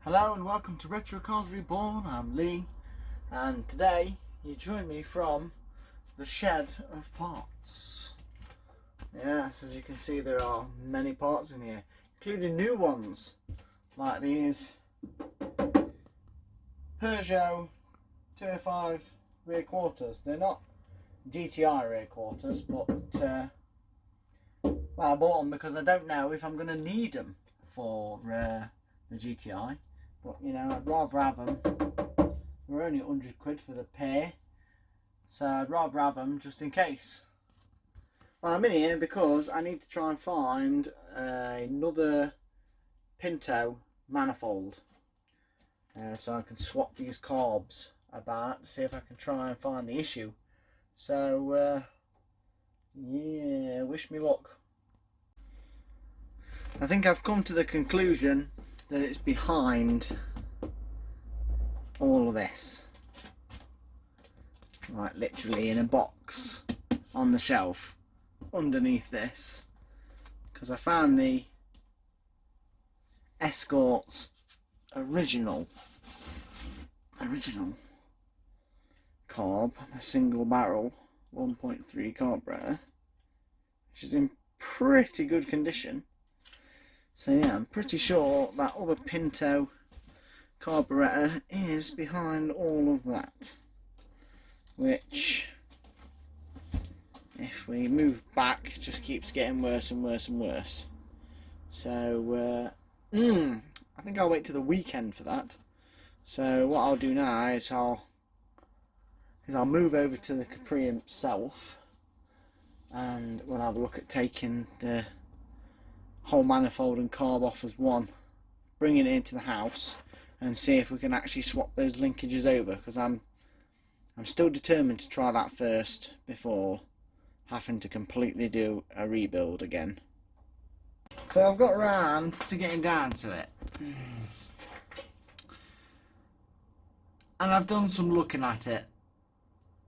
Hello and welcome to Retro Cars Reborn. I'm Lee, and today you join me from the shed of parts. Yes, as you can see, there are many parts in here, including new ones like these Peugeot 205 rear quarters. They're not GTI rear quarters, but well, I bought them because I don't know if I'm going to need them for the GTI. But you know, I'd rather have them. They're only 100 quid for the pair, so I'd rather have them just in case. Well, I'm in here because I need to try and find another Pinto manifold, so I can swap these carbs about to see if I can try and find the issue. So yeah, wish me luck. I think I've come to the conclusion that it's behind all of this, like literally in a box on the shelf underneath this, because I found the Escort's original carb, a single barrel 1.3 carburetor, which is in pretty good condition. So yeah, I'm pretty sure that other Pinto carburetor is behind all of that, which, if we move back, just keeps getting worse and worse and worse. So I think I'll wait till the weekend for that. So what I'll do now is I'll move over to the Capri itself, and we'll have a look at taking the whole manifold and carb off as one, bringing it into the house, and see if we can actually swap those linkages over, because I'm still determined to try that first before having to completely do a rebuild again. So I've got around to getting down to it, and I've done some looking at it,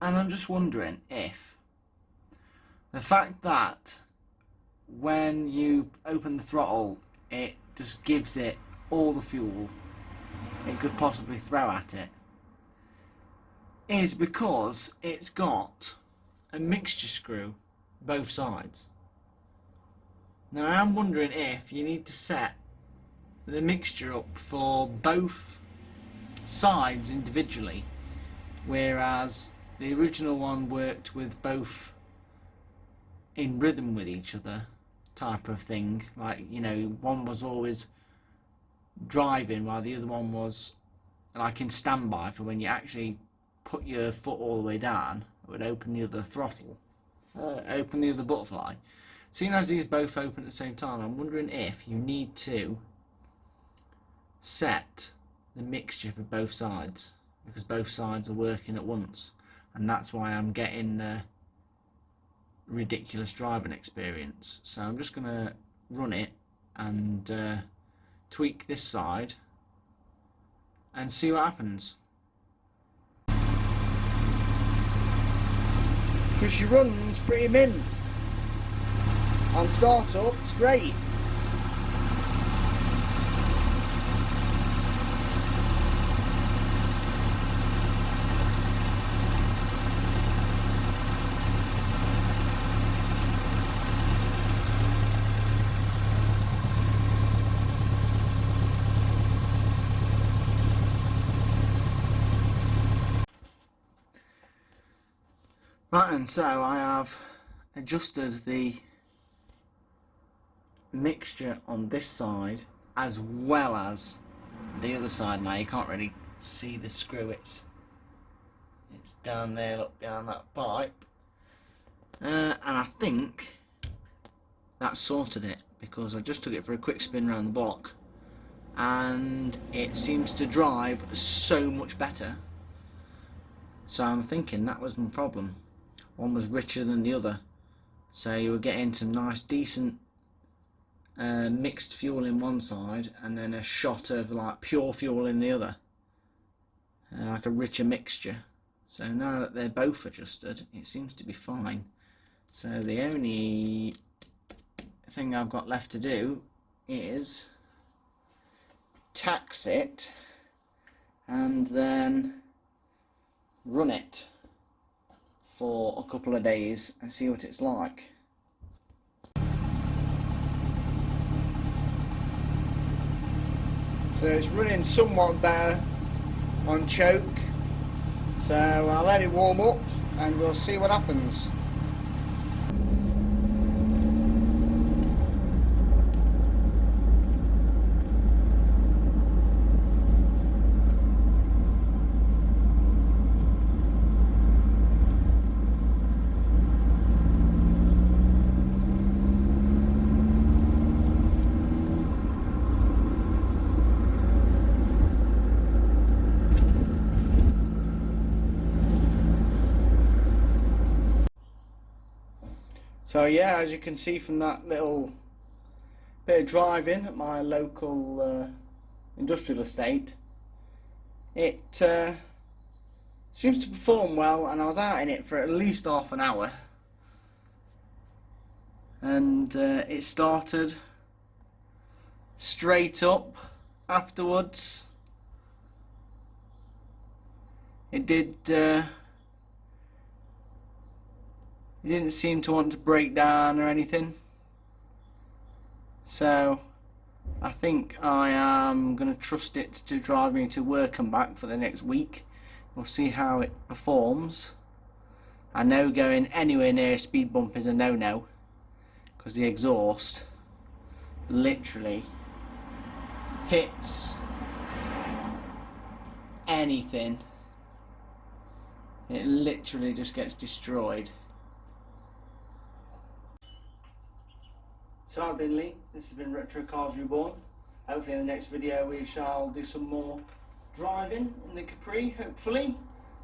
and I'm just wondering if the fact that when you open the throttle it just gives it all the fuel it could possibly throw at it is because it's got a mixture screw both sides. Now I'm wondering if you need to set the mixture up for both sides individually, whereas the original one worked with both in rhythm with each other type of thing, like, you know, one was always driving while the other one was like in standby for when you actually put your foot all the way down, it would open the other throttle, open the other butterfly. Seeing as these both open at the same time, I'm wondering if you need to set the mixture for both sides, because both sides are working at once, and that's why I'm getting the ridiculous driving experience. So I'm just going to run it and tweak this side and see what happens. Because she runs pretty min. On start up, it's great. Right, and so I have adjusted the mixture on this side as well as the other side. Now you can't really see the screw, it's down there, look, down that pipe, and I think that sorted it, because I just took it for a quick spin around the block and it seems to drive so much better. So I'm thinking that was my problem. One was richer than the other, so you were getting some nice decent mixed fuel in one side and then a shot of like pure fuel in the other, like a richer mixture. So now that they're both adjusted, it seems to be fine. So the only thing I've got left to do is tax it and then run it for a couple of days and see what it's like. So it's running somewhat better on choke, so I'll let it warm up and we'll see what happens. So yeah, as you can see from that little bit of driving at my local industrial estate, it seems to perform well, and I was out in it for at least half an hour and it started straight up afterwards. It didn't seem to want to break down or anything, so I think I am going to trust it to drive me to work and back for the next week. We'll see how it performs. I know going anywhere near a speed bump is a no-no, because the exhaust literally hits anything, it literally just gets destroyed. So I've been Lee, this has been Retro Cars Reborn. Hopefully in the next video we shall do some more driving in the Capri, hopefully.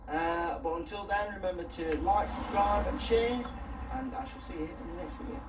But until then, remember to like, subscribe and share, and I shall see you in the next video.